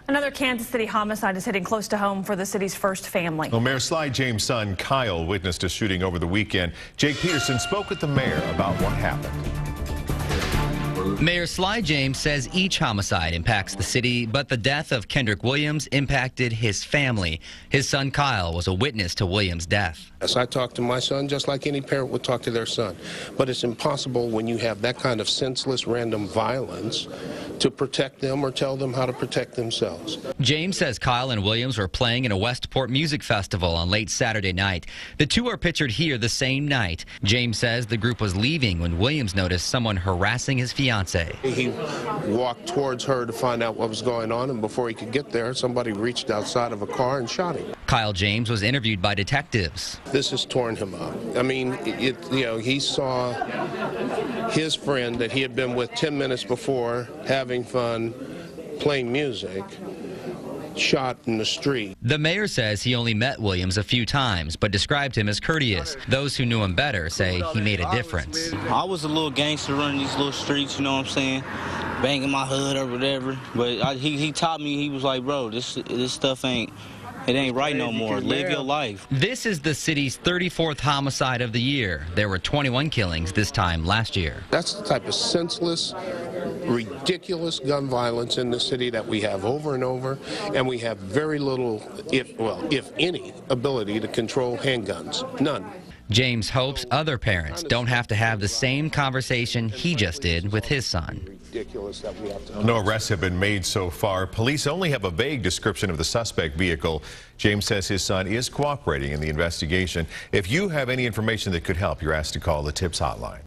Another Kansas City homicide is hitting close to home for the city's first family. Well, Mayor Sly James' son, Kyle, witnessed a shooting over the weekend. Jake Peterson spoke with the mayor about what happened. Mayor Sly James says each homicide impacts the city, but the death of Kendrick Williams impacted his family. His son Kyle was a witness to Williams' death. Yes, I talk to my son just like any parent would talk to their son. But it's impossible when you have that kind of senseless, random violence to protect them or tell them how to protect themselves. James says Kyle and Williams were playing in a Westport music festival on late Saturday night. The two are pictured here the same night. James says the group was leaving when Williams noticed someone harassing his fiancée. He walked towards her to find out what was going on, and before he could get there, somebody reached outside of a car and shot him. Kyle James was interviewed by detectives. This has torn him up. I mean, he saw his friend that he had been with 10 minutes before, having fun, playing music, shot in the street. The mayor says he only met Williams a few times, but described him as courteous. Those who knew him better say he made a difference. I was a little gangster running these little streets, you know what I'm saying? Banging my hood or whatever. But he taught me, he was like, bro, this stuff ain't right no more. Live your life. This is the city's 34th homicide of the year. There were 21 killings this time last year. That's the type of senseless, ridiculous gun violence in the city that we have over and over, and we have very little, if any, ability to control handguns. None. James hopes other parents don't have to have the same conversation he just did with his son. Ridiculous that we have to. No arrests have been made so far. Police only have a vague description of the suspect vehicle. James says his son is cooperating in the investigation. If you have any information that could help, you're asked to call the TIPS hotline.